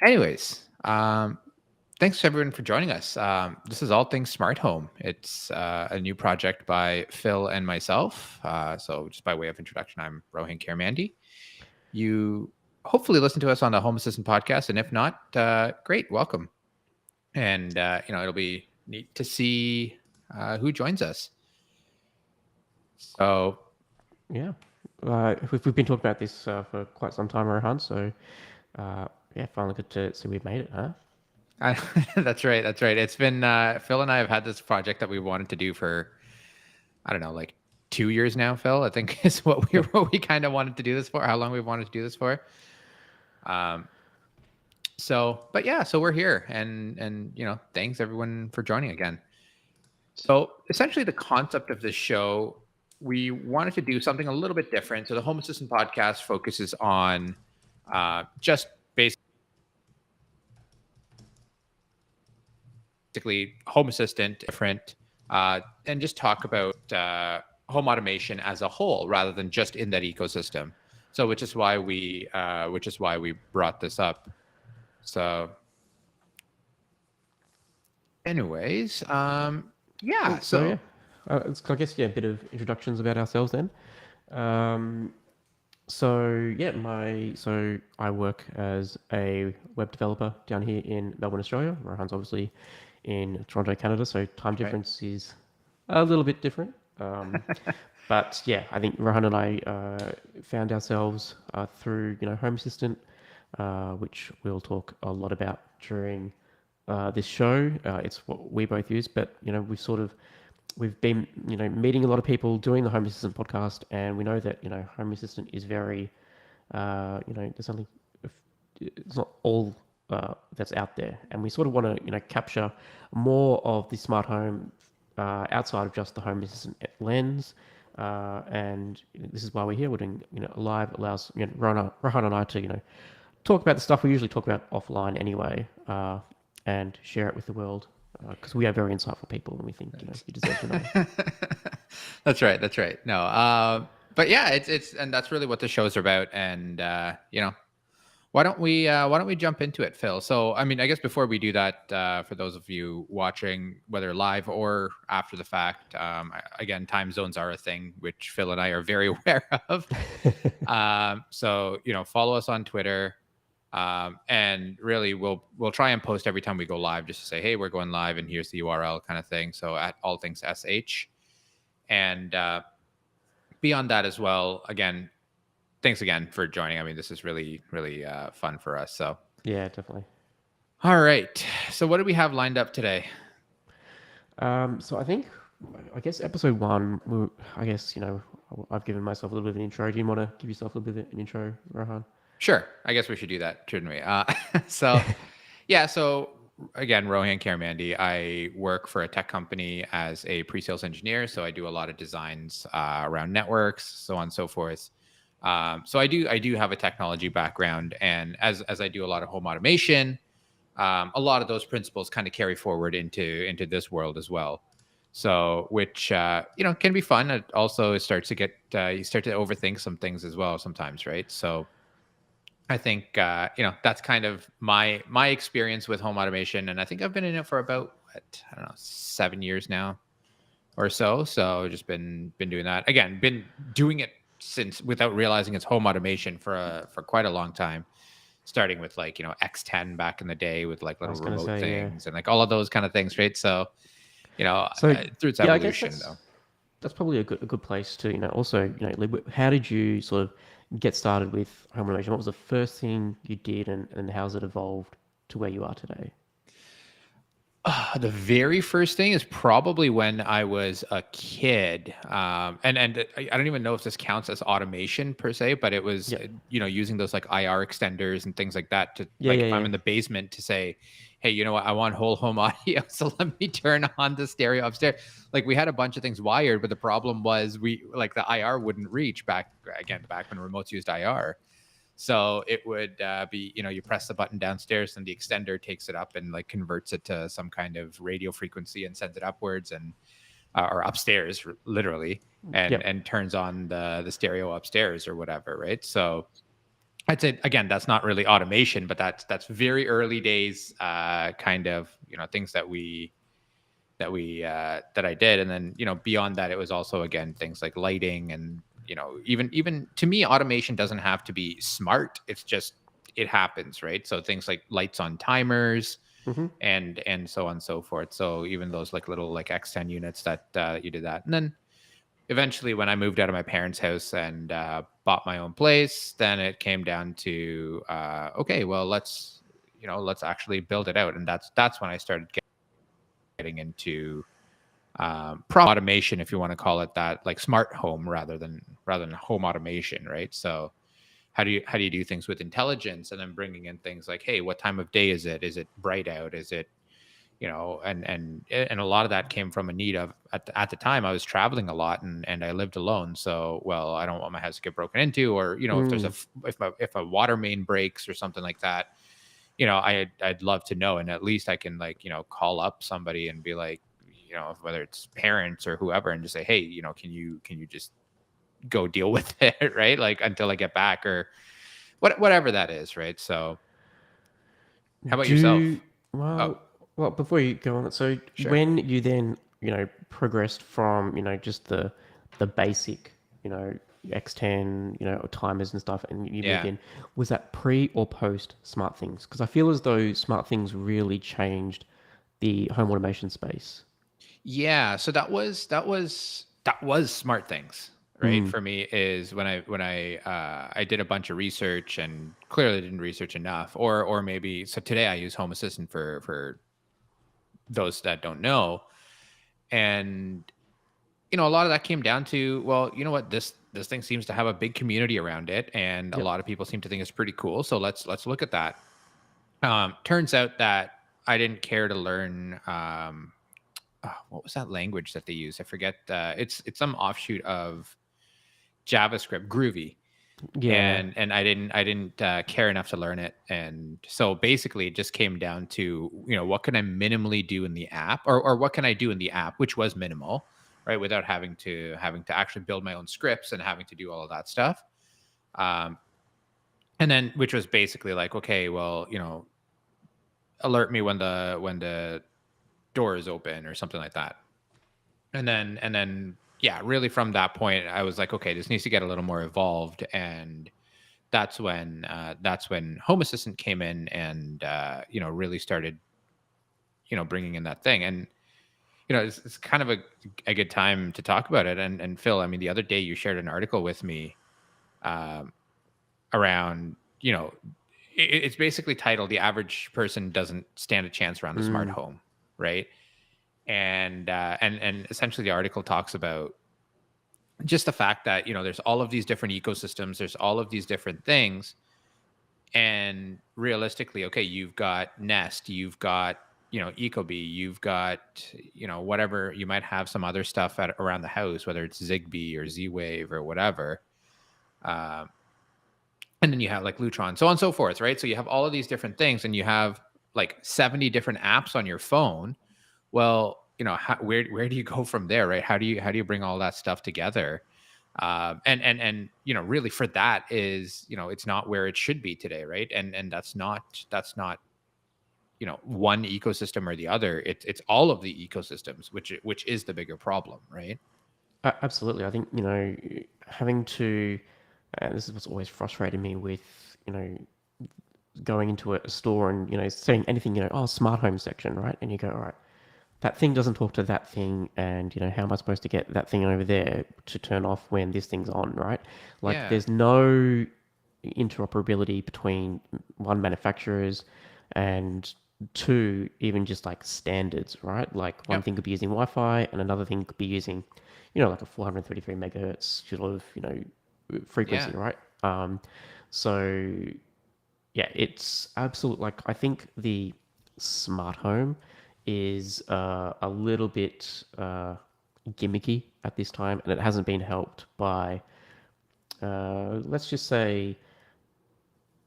Anyways, thanks everyone for joining us. This is All Things Smart Home. It's a new project by Phil and myself. So, just by way of introduction, I'm Rohan Mandy. You hopefully listen to us on the Home Assistant podcast, and if not, great, welcome. And it'll be neat to see who joins us. So, Yeah, we've been talking about this for quite some time, Rohan. So, yeah, finally good to see we've made it, huh? that's right. That's right. It's been Phil and I have had this project that we wanted to do for I don't know, like 2 years now. Phil, I think is Yep. what we kind of wanted to do this for. How long we've wanted to do this for. Um. But yeah, so we're here, and thanks everyone for joining again. So essentially, the concept of this show, we wanted to do something a little bit different. So the Home Assistant podcast focuses on just basically Home Assistant, different, and just talk about home automation as a whole, rather than just in that ecosystem. So, which is why we brought this up. So, anyways, yeah. Cool. So So, yeah, I guess yeah, a bit of introductions about ourselves then. Um, so yeah, so I work as a web developer down here in Melbourne, Australia. Rohan's obviously in Toronto, Canada. So time right. difference is a little bit different. But yeah, I think Rohan and I found ourselves through Home Assistant, which we'll talk a lot about during this show. It's what we both use, but we've been meeting a lot of people doing the Home Assistant podcast, and we know that Home Assistant is very there's only it's not all that's out there, and we sort of want to capture more of the smart home outside of just the Home Assistant lens. And this is why we're here. We're doing live. Allows Rohan and I to talk about the stuff we usually talk about offline anyway, and share it with the world because we are very insightful people, and we think you deserve to know. That's right. That's right. No, but yeah, it's and that's really what the show's about. And why don't we jump into it, Phil? So, I mean, I guess before we do that, for those of you watching, whether live or after the fact, again, time zones are a thing which Phil and I are very aware of. So follow us on Twitter, and really we'll try and post every time we go live, just to say, hey, we're going live, and here's the URL, kind of thing. So at All Things SH, and beyond that as well. Again, thanks again for joining. I mean, this is really, really fun for us. So, Yeah, definitely. all right. So, what do we have lined up today? So I guess episode one. I guess I've given myself a little bit of an intro. Do you want to give yourself a little bit of an intro, Rohan? Sure. I guess we should do that, shouldn't we? So, yeah. So, again, Rohan Mandy. I work for a tech company as a pre-sales engineer. So, I do a lot of designs around networks, so on and so forth. So, I do have a technology background, and as I do a lot of home automation, a lot of those principles kind of carry forward into this world as well. So, which can be fun. It also starts to get you start to overthink some things as well sometimes, right? So, I think that's kind of my experience with home automation, and I think I've been in it for about I don't know 7 years now or so. So, just been doing that again. Been doing it since without realizing it's home automation for quite a long time, starting with like X10 back in the day with like I little was gonna remote say yeah. things and like all of those kind of things, right? So So through its yeah, I guess evolution though. that's probably a good place to also how did you sort of get started with home automation? What was the first thing you did, and how's it evolved to where you are today? The very first thing is probably when I was a kid, and I don't even know if this counts as automation per se, but it was Yep. using those like IR extenders and things like that to Yeah, like yeah, if I'm yeah. in the basement to say, hey, you know what, I want whole home audio, so let me turn on the stereo upstairs. Like we had a bunch of things wired, but the problem was we like the IR wouldn't reach back when remotes used IR. So it would be, you press the button downstairs and the extender takes it up and like converts it to some kind of radio frequency and sends it upwards and or upstairs, literally, and Yep. turns on the stereo upstairs or whatever, right? So I'd say again, that's not really automation, but that's very early days, kind of, things that I did. And then, beyond that, it was also, again, things like lighting and, even to me, automation doesn't have to be smart. It's just, it happens, right? So things like lights on timers Hmm. and so on and so forth. So even those like little like X10 units that you did that. And then eventually when I moved out of my parents' house and bought my own place, then it came down to, okay, well, let's actually build it out. And that's when I started getting into automation, if you want to call it that, like smart home rather than home automation, right? So how do you do things with intelligence, and then bringing in things like, hey, what time of day is it? Is it bright out? Is it, and a lot of that came from a need of, at the time I was traveling a lot, and I lived alone. So, well, I don't want my house to get broken into, or if there's Mm. if a water main breaks or something like that, I'd love to know, and at least I can, like, call up somebody and be like, whether it's parents or whoever, and just say, hey, can you just go deal with it, right? Like, until I get back, or whatever that is, right? So how about Do yourself? Oh, well. Well, before you go on, so sure. when you then progressed from just the basic X10 timers and stuff, and you moved Yeah. in, was that pre or post smart things? Because I feel as though smart things really changed the home automation space. Yeah, so that was smart things, right? Mm. For me, is when I did a bunch of research and clearly didn't research enough, or maybe, so today I use Home Assistant for those that don't know. And a lot of that came down to, well, you know what, this thing seems to have a big community around it, and a Yep. lot of people seem to think it's pretty cool. So let's look at that. Turns out that I didn't care to learn. What was that language that they use? I forget. It's some offshoot of JavaScript, Groovy, Yeah. and I didn't care enough to learn it. And so basically, it just came down to, what can I minimally do in the app, or what can I do in the app, which was minimal, right, without having to actually build my own scripts and having to do all of that stuff. Um, and then, which was basically like, okay, well, alert me when the door is open or something like that. And then yeah, really from that point I was like, okay, this needs to get a little more evolved. And that's when Home Assistant came in, and really started bringing in that thing. And it's kind of a good time to talk about it. And Phil, I mean, the other day you shared an article with me, um, around, it's basically titled, "The Average Person Doesn't Stand a Chance Around a Smart Mm. Home," right? And essentially the article talks about just the fact that, there's all of these different ecosystems, there's all of these different things. And realistically, okay, you've got Nest, you've got, Ecobee, you've got, whatever, you might have some other stuff around the house, whether it's Zigbee or Z-Wave or whatever. um, and then you have like Lutron, so on and so forth, right? So you have all of these different things, and you have like 70 different apps on your phone. Well, where do you go from there, right? How do you bring all that stuff together? And really, for that is, it's not where it should be today, right? And that's not one ecosystem or the other. It's all of the ecosystems, which is the bigger problem, right? Absolutely. I think, having to, this is what's always frustrated me with, you know, going into a store and, saying anything, oh, smart home section, right? And you go, all right, that thing doesn't talk to that thing. And, how am I supposed to get that thing over there to turn off when this thing's on, right? Like, Yeah. there's no interoperability between one, manufacturers, and two, even just like standards, right? Like one Yep. thing could be using Wi-Fi and another thing could be using, like a 433 megahertz sort of, frequency, Yeah. right? So yeah, it's absolute. Like I think the smart home is a little bit gimmicky at this time, and it hasn't been helped by, let's just say,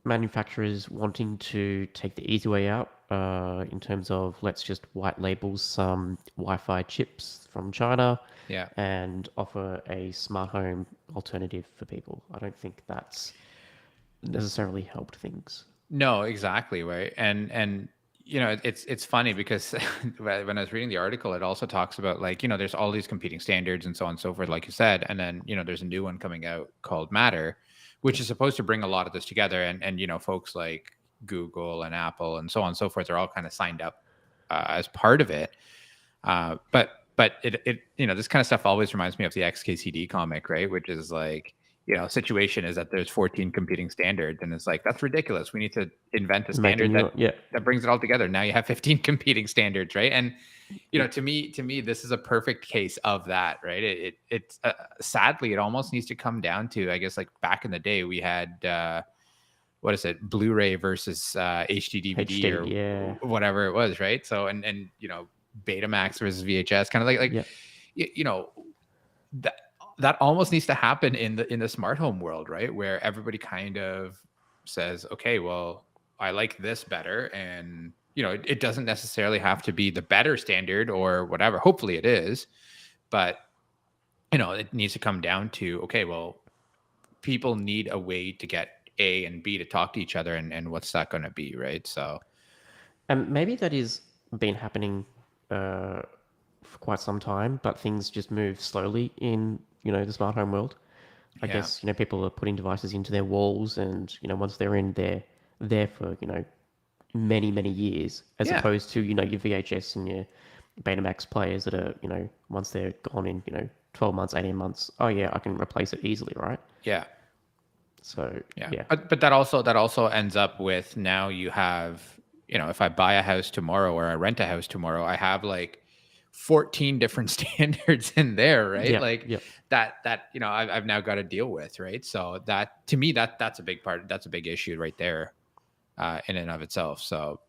manufacturers wanting to take the easy way out, in terms of let's just white label some Wi-Fi chips from China Yeah. and offer a smart home alternative for people. I don't think necessarily helped things. No, exactly, right. And it's funny because when I was reading the article, it also talks about, like, there's all these competing standards and so on and so forth, like you said, and then there's a new one coming out called Matter, which is supposed to bring a lot of this together, and folks like Google and Apple and so on and so forth are all kind of signed up as part of it. But it this kind of stuff always reminds me of the XKCD comic, right? Which is like, situation is that there's 14 competing standards, and it's like, that's ridiculous. We need to invent a Make a standard new, yeah. that brings it all together. Now you have 15 competing standards, right? And Yeah. to me, this is a perfect case of that, right? It's sadly, it almost needs to come down to, I guess, like back in the day, we had what is it, Blu-ray versus HD DVD HD, or yeah. whatever it was, right? So and Betamax versus VHS, kind of like Yeah. you know that that almost needs to happen in the smart home world, right? Where everybody kind of says, okay, well, I like this better, and it doesn't necessarily have to be the better standard or whatever. Hopefully, it is, but it needs to come down to, okay, well, people need a way to get A and B to talk to each other, and what's that going to be, right? So And maybe that is been happening for quite some time, but things just move slowly in, the smart home world. I yeah, guess, people are putting devices into their walls and, once they're in, they're there for, many, many years, as yeah, opposed to, your VHS and your Betamax players that are, once they're gone in, 12 months, 18 months, oh yeah, I can replace it easily, right? yeah. So, Yeah. yeah. But that also ends up with, now you have, if I buy a house tomorrow or I rent a house tomorrow, I have like 14 different standards in there, right? Yeah, Like yeah. that I've now got to deal with, right? So that, to me, that's a big part. That's a big issue right there, in and of itself. So,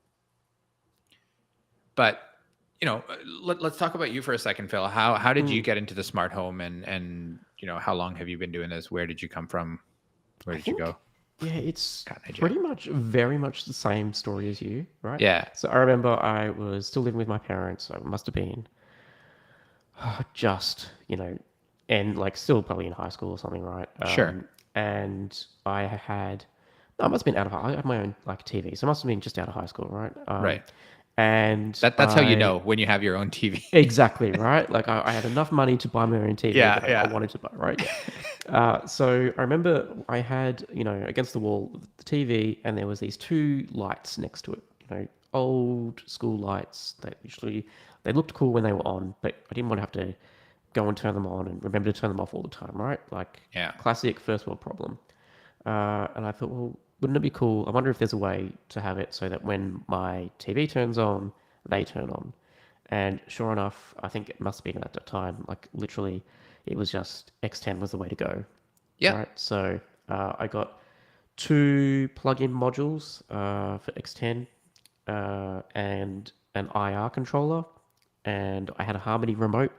but let's talk about you for a second, Phil. How did you Mm. get into the smart home, and how long have you been doing this? Where did you come from? Where I did you think, go? yeah, it's Got an idea. pretty much very much the same story as you, right? Yeah. So I remember I was still living with my parents. So it must have been just, and like still probably in high school or something, right? Sure. And I had, no, I must have been out of high. I had my own like TV, so it must have been just out of high school, right? Right. And That's how you I know when you have your own TV. exactly right. Like I had enough money to buy my own TV Yeah, that I yeah. wanted to buy, right? Yeah. So I remember I had, against the wall the TV, and there was these two lights next to it. Old school lights that usually they looked cool when they were on, but I didn't want to have to go and turn them on and remember to turn them off all the time, right? Like Yeah. classic first world problem. And I thought, well, wouldn't it be cool? I wonder if there's a way to have it so that when my TV turns on, they turn on. And sure enough, I think it must have been at that time, like literally, it was just X10 was the way to go, Yeah. right? So I got two plug-in modules for X10 and an IR controller, and I had a Harmony remote.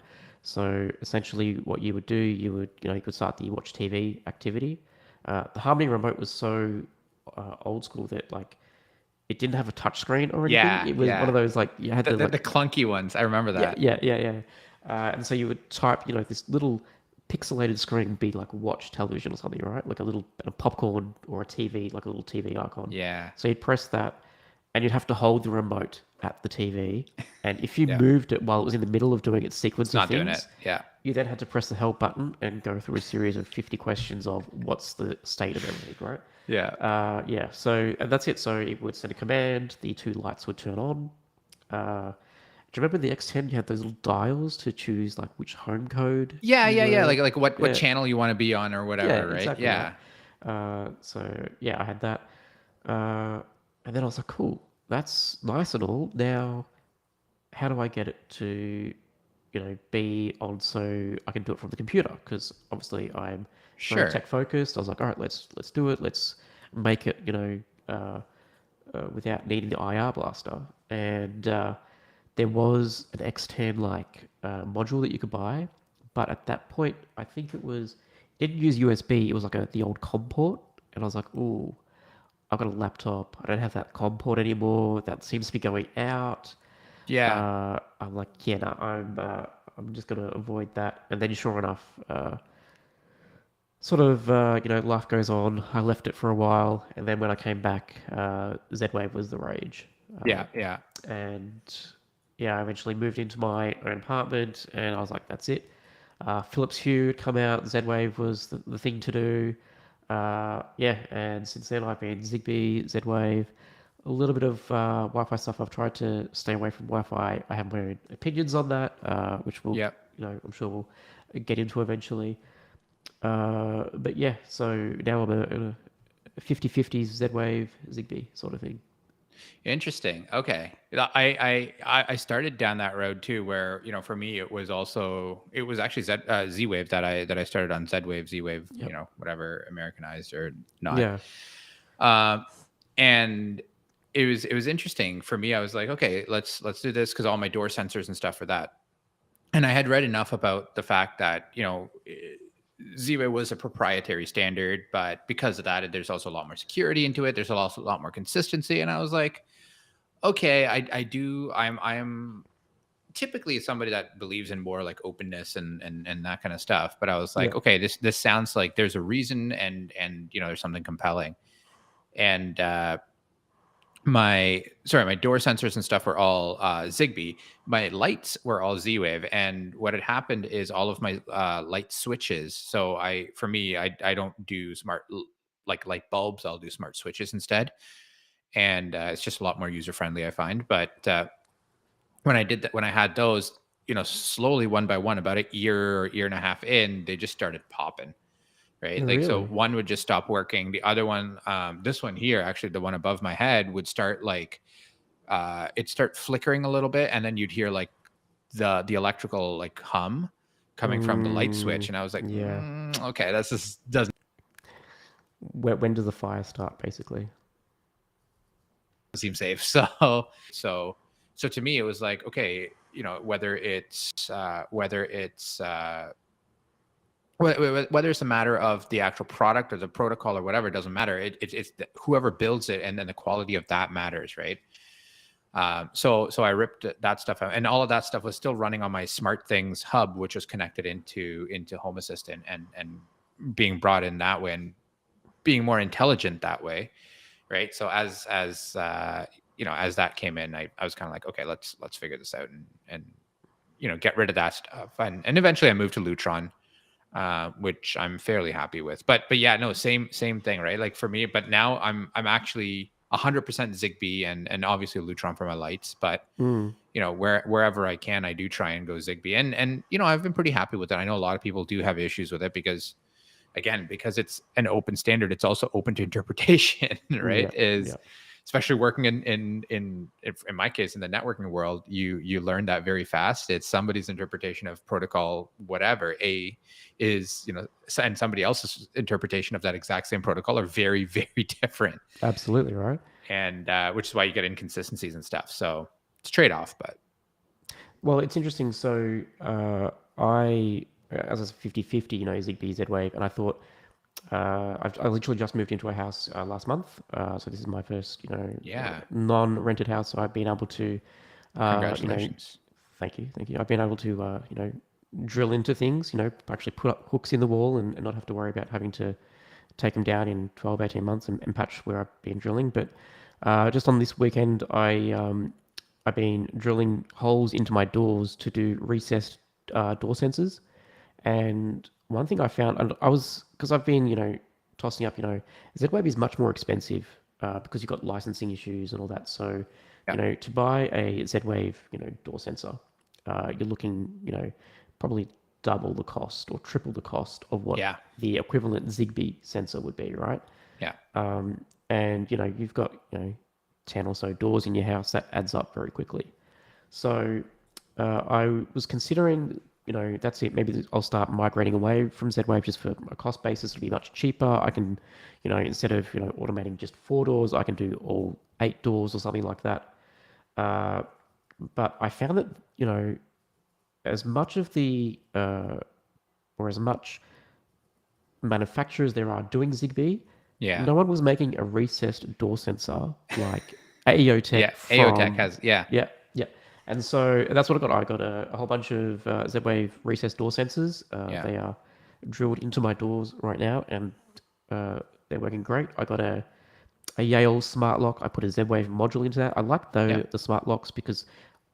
So essentially, what you would do, you could start the watch TV activity. The Harmony remote was so old school that like it didn't have a touch screen or anything. Yeah. It was one Yeah. of those like you had The, to the, like the clunky ones. I remember yeah, that. yeah, yeah, yeah. And so you would type, this little pixelated screen would be like watch television or something, right? Like a popcorn or a TV, like a little TV icon. Yeah. So you'd press that, and you'd have to hold the remote at the TV. And if you Yeah. moved it while it was in the middle of doing its It's sequence of not doing it. things, Yeah. you then had to press the help button and go through a series of 50 questions of what's the state of everything, right? Yeah. Yeah, so and that's it. So it would send a command, the two lights would turn on. Do you remember the X10? You had those little dials to choose like which home code Yeah. you Yeah. Yeah. were. Like what Yeah, channel you want to be on or yeah, whatever, right? exactly right. Yeah. So yeah, I had that, uh, and then I was like, cool, that's nice and all. Now, how do I get it to, be on so I can do it from the computer? Because obviously I'm very Sure. tech focused. I was like, all right, let's do it. Let's make it, without needing the IR blaster. And there was an X10 like module that you could buy, but at that point, I think it didn't use USB. It was like the old COM port, and I was like, ooh, I've got a laptop. I don't have that COM port anymore. That seems to be going out. Yeah. I'm like, yeah, no, I'm just gonna avoid that. And then sure enough, sort of, life goes on. I left it for a while, and then when I came back, Z-Wave was the rage. Uh, Yeah, yeah. and yeah, I eventually moved into my own apartment, and I was like, that's it. Philips Hue had come out, Z-Wave was the thing to do. Yeah, and since then I've been Zigbee, Z-Wave, a little bit of Wi-Fi stuff. I've tried to stay away from Wi-Fi. I have my own opinions on that, which we'll, Yep. I'm sure we'll get into eventually. But yeah, so now I'm a 50-50 Z-Wave, Zigbee sort of thing. Interesting. Okay. I started down that road too, where for me it was actually Z Wave that I started on. Z Wave, Z Wave, Yep. whatever, Americanized or not. Yeah. Um, and it was interesting for me. I was like, okay, let's do this because all my door sensors and stuff for that. And I had read enough about the fact that Z-Wave was a proprietary standard, but because of that, there's also a lot more security into it. There's also a lot more consistency, and I was like, okay, I'm typically somebody that believes in more like openness and that kind of stuff. But I was like, Yep. okay, this sounds like there's a reason and there's something compelling. And my door sensors and stuff were all Zigbee. My lights were all Z-Wave, and what had happened is all of my light switches. So for me, I don't do like light bulbs. I'll do smart switches instead, and it's just a lot more user friendly, I find. But when I did that, when I had those, slowly one by one, about a year or year and a half in, they just started popping. Right. Like, so Really? one would just stop working. The other one, this one here, actually, the one above my head would start like, it'd start flickering a little bit. And then you'd hear like the electrical like hum coming from the light switch. Mm, And I was like, yeah. okay, this doesn't When does the fire start, basically? seem safe. So, so to me, it was like, okay, whether it's a matter of the actual product or the protocol or whatever, it doesn't matter. It's whoever builds it, and then the quality of that matters, right? So I ripped that stuff out, and all of that stuff was still running on my Smart Things hub, which was connected into Home Assistant, and being brought in that way, and being more intelligent that way, right? So as that came in, I was kind of like, okay, let's figure this out and get rid of that stuff, and eventually I moved to Lutron, which I'm fairly happy with. But yeah, no, same thing, right? Like for me, but now I'm actually 100% Zigbee and obviously Lutron for my lights. But Mm, wherever I can, I do try and go Zigbee, and I've been pretty happy with it. I know a lot of people do have issues with it because again, because it's an open standard, it's also open to interpretation, right? yeah. Is Yeah. especially working in my case in the networking world, you learn that very fast. It's somebody's interpretation of protocol whatever a is, and somebody else's interpretation of that exact same protocol are very very different, Absolutely right. and which is why you get inconsistencies and stuff. So it's trade off, but Well, it's interesting. So I, as I was 50-50, Zigbee, Z-Wave, and I thought I literally just moved into a house last month. So this is my first, yeah, non-rented house. So I've been able to, you know, congratulations. thank you. I've been able to, drill into things, actually put up hooks in the wall and not have to worry about having to take them down in 12, 18 months and patch where I've been drilling. But just on this weekend, I've been drilling holes into my doors to do recessed door sensors. And one thing I found, and I was, because I've been, tossing up, Z-Wave is much more expensive because you've got licensing issues and all that. So, Yeah, to buy a Z-Wave, door sensor, you're looking, probably double the cost or triple the cost of what yeah, the equivalent Zigbee sensor would be, right? yeah. And you've got 10 or so doors in your house. That adds up very quickly. So I was considering, that's it. Maybe I'll start migrating away from Z-Wave just for a cost basis. It'll be much cheaper. I can, instead of automating just 4 doors, I can do all 8 doors or something like that. Uh, but I found that as much of the or as much manufacturers there are doing Zigbee, Yeah. no one was making a recessed door sensor like AEOTech Yeah, AOTech from, has, yeah. yeah, yeah. And so that's what I got. I got a whole bunch of Z-Wave recessed door sensors. Yeah. They are drilled into my doors right now, and they're working great. I got a Yale smart lock. I put a Z-Wave module into that. I like Yeah. the smart locks because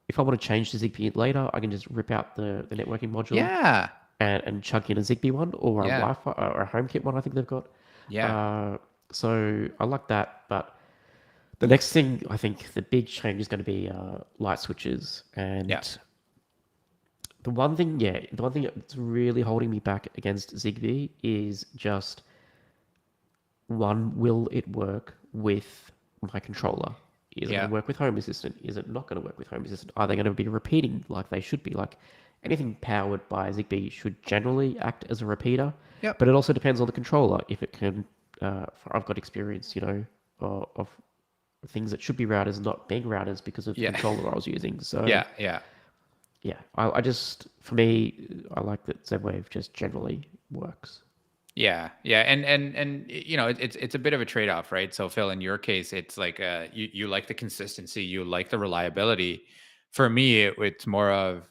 if I want to change to Zigbee later, I can just rip out the networking module Yeah. and chuck in a Zigbee one or a Yeah. Wi-Fi or a HomeKit one. I think they've got. Yeah. Uh, so I like that. But the next thing I think the big change is going to be light switches. Yeah. And the one thing that's really holding me back against Zigbee is just one, will it work with my controller? Is it going Yeah. to work with Home Assistant? Is it not going to work with Home Assistant? Are they going to be repeating like they should be? Like anything powered by Zigbee should generally act as a repeater, Yep. but it also depends on the controller. If it can, I've got experience, of things that should be routers not being routers because of the Yeah. controller I was using. So Yeah. Yeah. yeah, I just, for me, I like that Z-Wave just generally works. Yeah, yeah, and it's a bit of a trade off, right? So Phil, in your case, it's like you like the consistency, you like the reliability. For me, it's more of,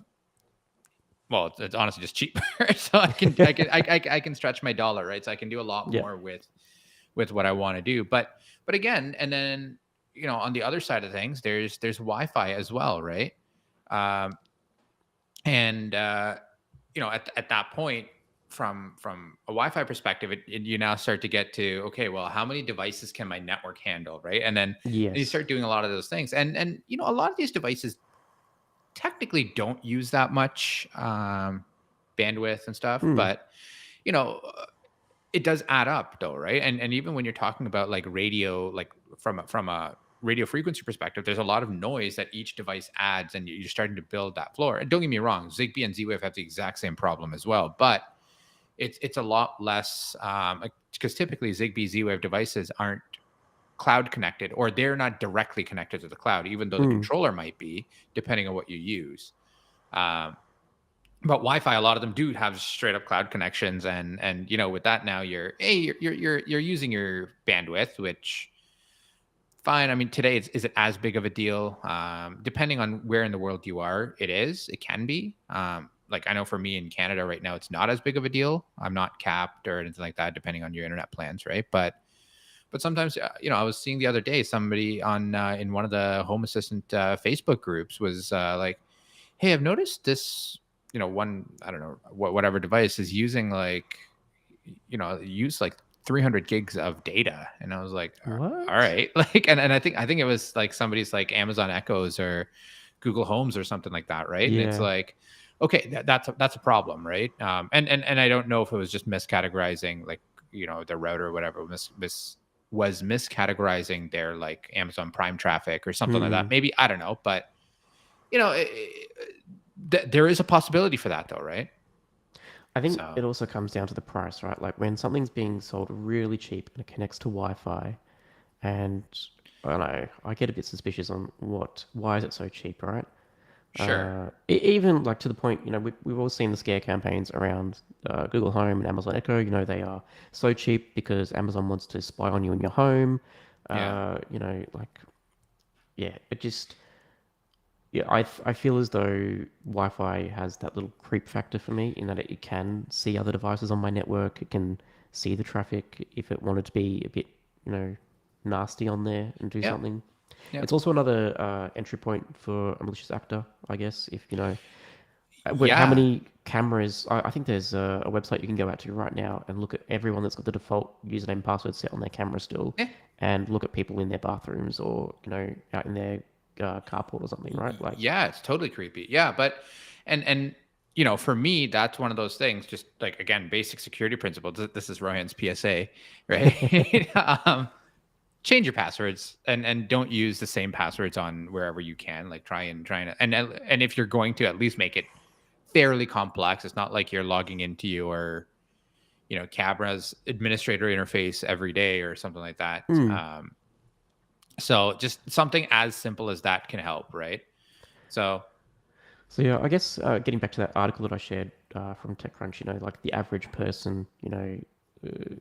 well, it's honestly just cheaper, so I can stretch my dollar, right? So I can do a lot Yeah. more with what I want to do. But again, and then on the other side of things, there's Wi-Fi as well, right? Um, and at that point, from a Wi-Fi perspective, you now start to get to, okay, well, how many devices can my network handle, right? And you Yes. start doing a lot of those things, and a lot of these devices technically don't use that much bandwidth and stuff, Hmm. but you know it does add up though, right? And even when you're talking about like radio, like from a radio frequency perspective, there's a lot of noise that each device adds, and you're starting to build that floor. And don't get me wrong, Zigbee and Z-Wave have the exact same problem as well, but it's a lot less, because typically Zigbee Z-Wave devices aren't cloud connected, or they're not directly connected to the cloud, even though the Hmm. controller might be, depending on what you use. Um, but Wi-Fi, a lot of them do have straight up cloud connections, and with that now you're using your bandwidth, which fine. I mean, today is it as big of a deal? Depending on where in the world you are, it can be. Like I know for me in Canada right now, it's not as big of a deal. I'm not capped or anything like that, depending on your internet plans, right? But sometimes, I was seeing the other day somebody on in one of the Home Assistant Facebook groups was like, "Hey, I've noticed this, one, I don't know, whatever device is using like, use like 300 gigs of data," and I was like, "All What? right," like, and I think it was like somebody's like Amazon Echoes or Google Homes or something like that, right? And it's Yeah. like, okay, that's a problem, right? And I don't know if it was just miscategorizing, like, the router or whatever was miscategorizing their like Amazon Prime traffic or something like that. Hmm. Maybe, I don't know, but there is a possibility for that though, right? I think So it also comes down to the price, right? Like when something's being sold really cheap and it connects to Wi-Fi, and I don't know, I get a bit suspicious on why is it so cheap, right? sure. Even like to the point, we've all seen the scare campaigns around Google Home and Amazon Echo. They are so cheap because Amazon wants to spy on you in your home. Yeah. Like, yeah, it just, yeah, I feel as though Wi-Fi has that little creep factor for me in that it can see other devices on my network. It can see the traffic if it wanted to be a bit, you know, nasty on there and do Yep. something. Yep. It's also another entry point for a malicious actor, I guess. If how Yeah. many cameras? I think there's a website you can go out to right now and look at everyone that's got the default username and password set on their camera still, Yeah. and look at people in their bathrooms or out in their carport or something, right? Like, Yeah, it's totally creepy. Yeah, but and for me, that's one of those things. Just like, again, basic security principles. This is Rohan's PSA, right? Change your passwords, and don't use the same passwords on wherever you can. Like and if you're going to, at least make it fairly complex. It's not like you're logging into your camera's administrator interface every day or something like that. hmm. So just something as simple as that can help, right? So So yeah, I guess getting back to that article that I shared from TechCrunch, like the average person,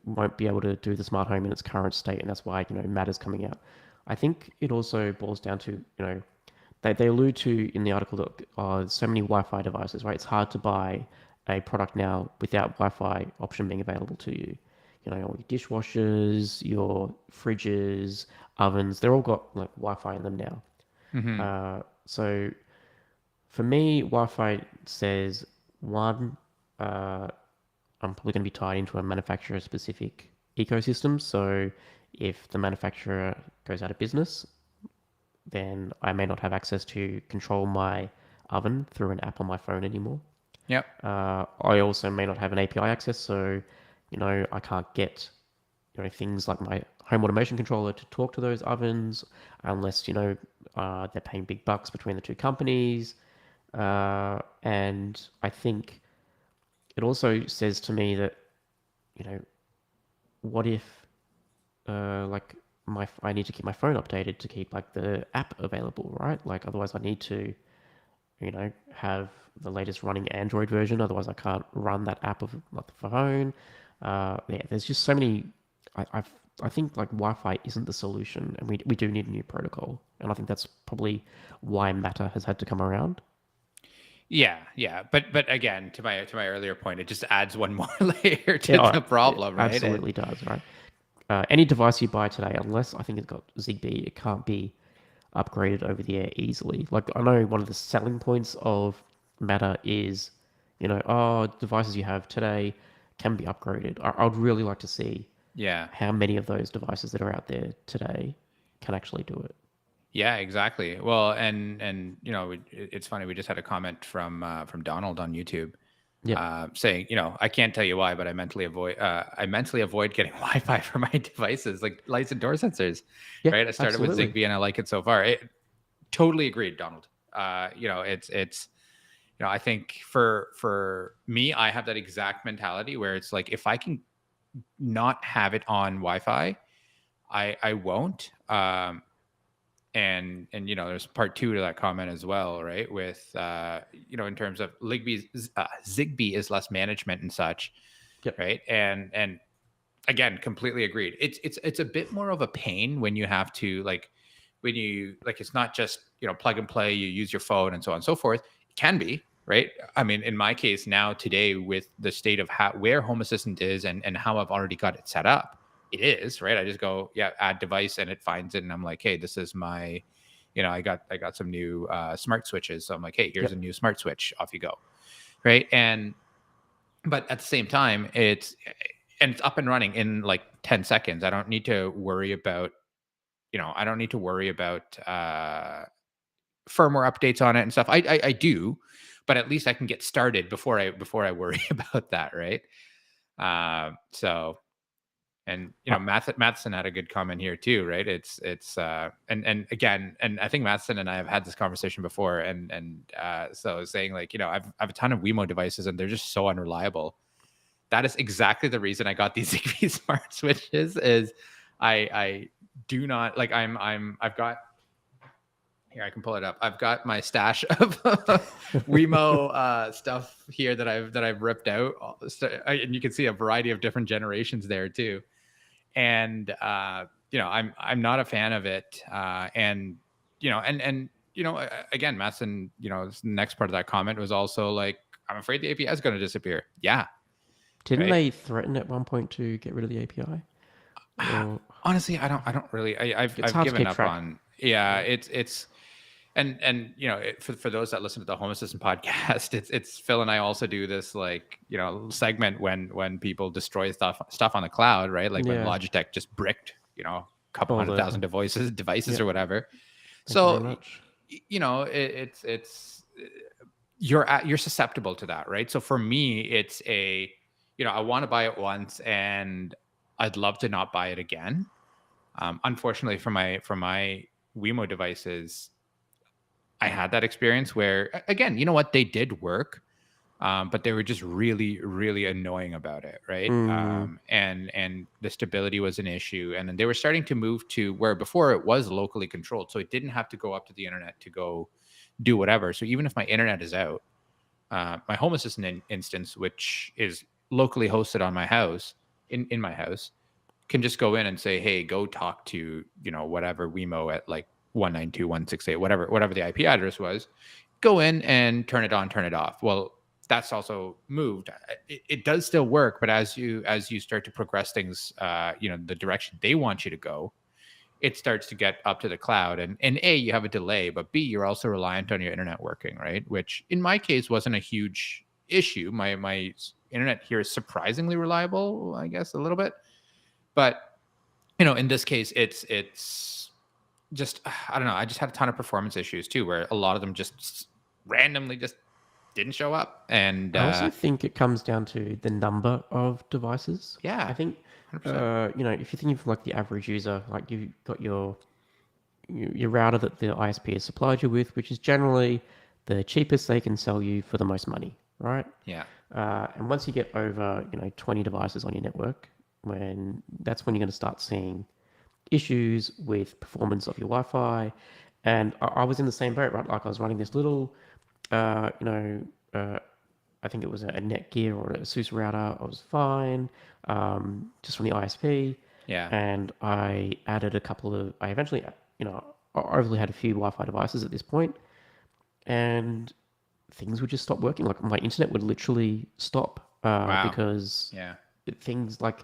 won't be able to do the smart home in its current state, and that's why Matter's coming out. I think it also boils down to they allude to in the article that so many Wi-Fi devices, right? It's hard to buy a product now without Wi-Fi option being available to you. You know, all your dishwashers, your fridges, ovens, they're all got like Wi-Fi in them now. Hmm. So for me, Wi-Fi says one, uh, I'm probably going to be tied into a manufacturer specific ecosystem. So if the manufacturer goes out of business, then I may not have access to control my oven through an app on my phone anymore. Yep. I also may not have an API access, so I can't get things like my home automation controller to talk to those ovens unless they're paying big bucks between the two companies. And I think it also says to me that you know what if like my I need to keep my phone updated to keep like the app available, right? Like otherwise I need to have the latest running Android version. Otherwise, I can't run that app of like the phone. Yeah, there's just so many. I think like Wi-Fi isn't the solution, and we do need a new protocol. And I think that's probably why Matter has had to come around. Yeah, yeah, but again, to my earlier point, it just adds one more layer to Yeah, the it problem, right? And absolutely does, right? Any device you buy today, unless I think it's got zigbee, it can't be upgraded over the air easily. Like I know one of the selling points of Matter is, devices you have today can be upgraded. I'd really like to see yeah, how many of those devices that are out there today can actually do it. yeah, exactly. Well, and it's funny. We just had a comment from Donald on YouTube, Yep. saying, I can't tell you why, but I mentally avoid getting Wi-Fi for my devices, like lights and door sensors. Yeah, Right. I started with absolutely. Zigbee and I like it so far. Totally agreed, Donald. It's I think for me, I have that exact mentality where it's like if I can not have it on Wi-Fi, I won't. And there's part two to that comment as well, right? With in terms of Zigbee is less management and such, Yep. right? And again, completely agreed. It's a bit more of a pain when you have to when you it's not just plug and play. You use your phone and so on and so forth. It can be right. I mean, in my case now today, with the state of where Home Assistant is and how I've already got it set up, it is right. I just go add device and it finds it, and I'm like, hey, this is my, I got some new smart switches, so I'm like, hey, here's a Yep. new smart switch. Off you go, right? And but at the same time, it's up and running in like 10 seconds. I don't need to worry about, I don't need to worry about firmware updates on it and stuff. I do, but at least I can get started before I worry about that, right? So and Uh, Matheson had a good comment here too, right? And again, and I think Matheson and I have had this conversation before, and so saying like, I've a ton of Wemo devices and they're just so unreliable. That is exactly the reason I got these Zigbee smart switches. Is I do not like I've got here, I can pull it up. I've got my stash of Wemo stuff here that I've ripped out, and you can see a variety of different generations there too. And I'm not a fan of it. And again, Matson, the next part of that comment was also like, I'm afraid the API is going to disappear. Yeah, didn't right. they threaten at one point to get rid of the API? Or Honestly, I don't really. it's I've hard to given keep up track. on. Yeah, Yeah. it's and for those that listen to the Home Assistant podcast, it's Phil and I also do this like segment when people destroy stuff on the cloud, right? Like when Yeah. Logitech just bricked a couple All hundred the thousand devices Yep. or whatever. Thank you very So much. it's you're susceptible to that, right? So for me, it's I want to buy it once and I'd love to not buy it again. Unfortunately, for my Wemo devices, I had that experience where, again, you know what, they did work, but they were just really, really annoying about it, right? Mm, And the stability was an issue, and then they were starting to move to where before it was locally controlled, so it didn't have to go up to the internet to go do whatever. So even if my internet is out, my Home Assistant instance, which is locally hosted on my house, in my house, can just go in and say, "Hey, go talk to whatever Wemo at like 192.168, whatever the IP address was. Go in and turn it on, turn it off." Well, that's also moved. It does still work, but as you start to progress things, the direction they want you to go, it starts to get up to the cloud, and A, you have a delay, but B, you're also reliant on your internet working, right? Which in my case wasn't a huge issue. My internet here is surprisingly reliable, I guess, a little bit. But in this case, it's just, I don't know. I just had a ton of performance issues too, where a lot of them just randomly just didn't show up. And I also think it comes down to the number of devices. yeah, I think, 100%. if you think of like the average user, like you've got your router that the ISP has supplied you with, which is generally the cheapest they can sell you for the most money, right? Yeah. And once you get over, 20 devices on your network, that's when you're going to start seeing issues with performance of your Wi-Fi. And I was in the same boat, right? Like I was running this little, uh, you know, uh, I think it was a Netgear or a SUSE router. I was fine, just from the ISP. Yeah. And I eventually, I overly had a few Wi-Fi devices at this point, and things would just stop working. Like my internet would literally stop Wow. because Yeah. things like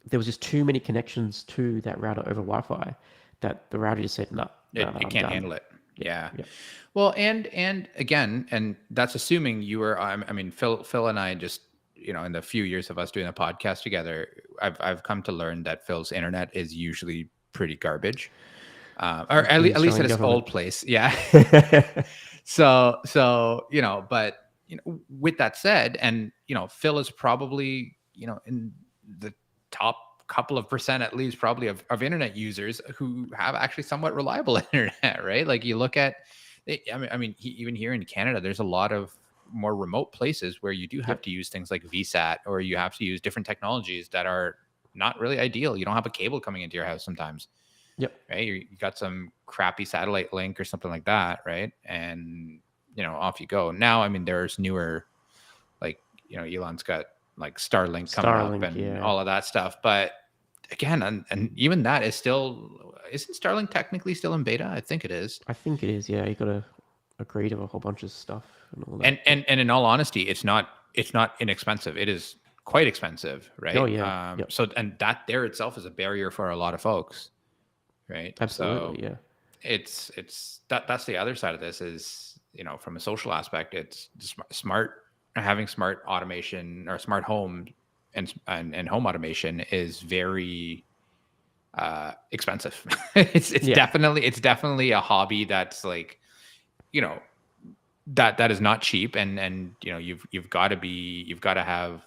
there was just too many connections to that router over Wi-Fi that the router just said, no, It it I'm can't done. handle it. Yeah, Yeah. yeah, Well, and again, and that's assuming you were. I mean, Phil and I just, in the few years of us doing a podcast together, I've come to learn that Phil's internet is usually pretty garbage, or with the at least at Australian his government. old place. Yeah. So but with that said, and Phil is probably in the top couple of percent at least probably of internet users who have actually somewhat reliable internet, right? Like you look at, even here in Canada, there's a lot of more remote places where you do have Yep, to use things like VSAT, or you have to use different technologies that are not really ideal. You don't have a cable coming into your house sometimes, yep, right? You got some crappy satellite link or something like that, right? And off you go. Now, I mean, there's newer, like Elon's got like Starlink coming up Starlink. and Yeah, all of that stuff. But again, and even that is still, isn't Starlink technically still in beta? I think it is. I think it is. Yeah, you got to agree to a whole bunch of stuff and all that. And But in all honesty, it's not inexpensive. It is quite expensive, oh right? yeah, yep, So, and that there itself is a barrier for a lot of folks, right? So absolutely, yeah, it's that's the other side of this is, from a social aspect, it's smart, having smart automation or smart home and home automation is very expensive. It's yeah, definitely a hobby that's like, you know that is not cheap, and you've got to have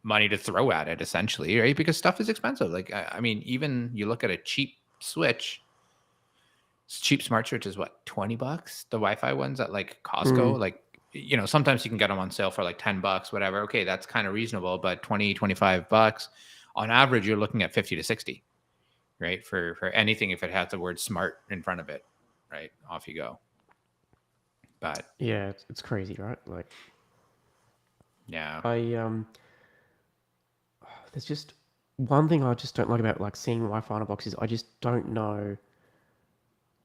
money to throw at it, essentially, right? Because stuff is expensive. Like I mean, even you look at a cheap smart switch is what, $20. The Wi-Fi ones at like mm, Costco, like, sometimes you can get them on sale for like $10, whatever. Okay, that's kind of reasonable, but 20-25 bucks on average, you're looking at 50 to 60, right? For anything, if it has the word smart in front of it, right? Off you go. But yeah. It's crazy, right? Like yeah. I. There's just one thing I just don't like about like seeing Wi-Fi on a box is I just don't know,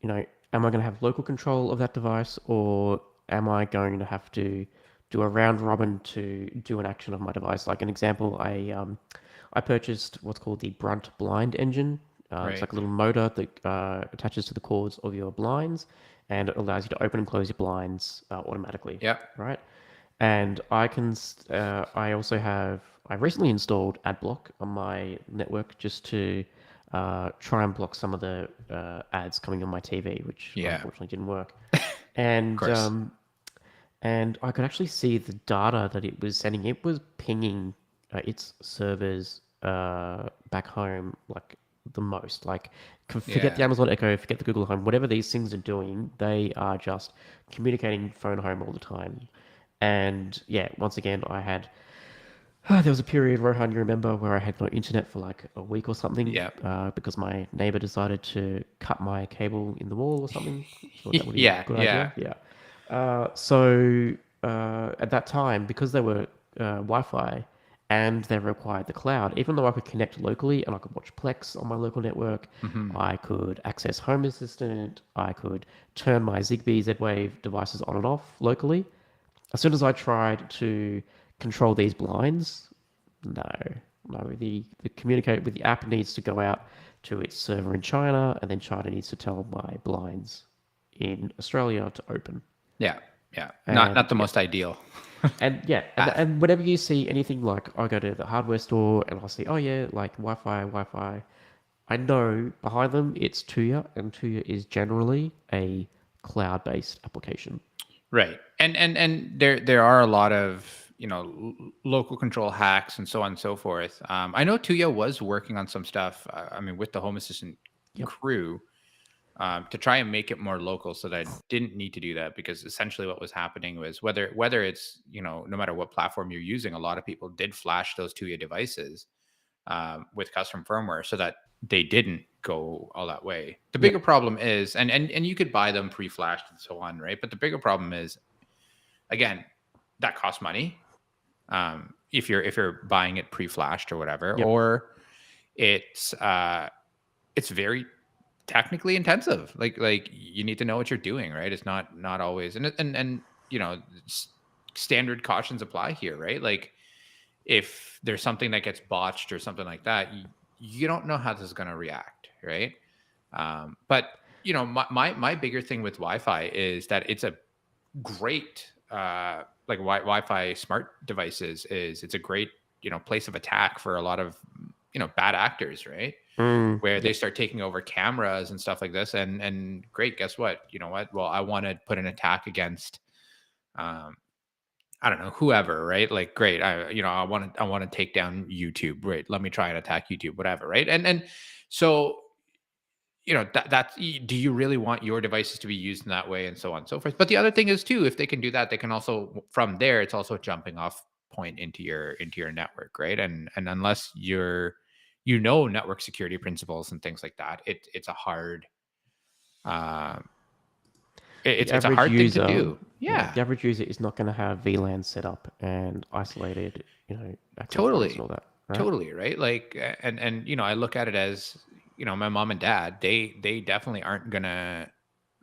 am I going to have local control of that device, or am I going to have to do a round robin to do an action of my device? Like an example, I purchased what's called the Brunt blind engine. It's Right. like a little motor that attaches to the cords of your blinds, and it allows you to open and close your blinds automatically, Yep. right? And I recently installed AdBlock on my network just to try and block some of the ads coming on my TV, which Yeah. unfortunately didn't work. Of And course. I could actually see the data that it was sending. It was pinging its servers back home like the most. Like, forget the Yeah. Amazon Echo, forget the Google Home, whatever these things are doing, they are just communicating phone home all the time. And yeah, once again, there was a period, Rohan, you remember, where I had no internet for like a week or something Yep. because my neighbor decided to cut my cable in the wall or something. Thought that would be a Yeah. good Yeah. idea. Yeah. So at that time, because they were Wi-Fi and they required the cloud, even though I could connect locally and I could watch Plex on my local network, Hmm. I could access Home Assistant, I could turn my Zigbee Z-Wave devices on and off locally. as soon as I tried to control these blinds, no, no. The communicate with the app needs to go out to its server in China, and then China needs to tell my blinds in Australia to open. Yeah, yeah, not And the yeah, most ideal and yeah, path. and whenever you see anything like I go to the hardware store and I see, oh yeah, like Wi-Fi, I know behind them it's Tuya, and Tuya is generally a cloud-based application. Right. And there are a lot of, local control hacks and so on and so forth. I know Tuya was working on some stuff, I mean, with the Home Assistant Yep. crew, to try and make it more local so that I didn't need to do that, because essentially what was happening was whether it's, no matter what platform you're using, a lot of people did flash those Tuya devices with custom firmware so that they didn't go all that way. The Yep. bigger problem is, and you could buy them pre-flashed and so on, right? But the bigger problem is, again, that costs money. If you're buying it pre-flashed or whatever, Yep. or it's very technically intensive. Like you need to know what you're doing, right? It's not always, and standard cautions apply here, right? Like if there's something that gets botched or something like that, you don't know how this is going to react, right? But my bigger thing with Wi-Fi is that it's a great like Wi-Fi smart devices is it's a great place of attack for a lot of bad actors, right? Where they Yep. start taking over cameras and stuff like this, and great, guess what? You know what? Well, I want to put an attack against um, I don't know, whoever, right? Like, great. I want to take down YouTube, right? Let me try and attack YouTube, whatever, right? And so, that's, do you really want your devices to be used in that way, and so on and so forth? But the other thing is too, if they can do that, they can also, from there, it's also a jumping off point into your network, right? And unless network security principles and things like that, it's a hard um The it's a average hard thing to user, do. yeah, Yeah, the average user is not going to have VLAN set up and isolated, access points and totally. all that, right? Totally, right? Like, and I look at it as, my mom and dad, they definitely aren't gonna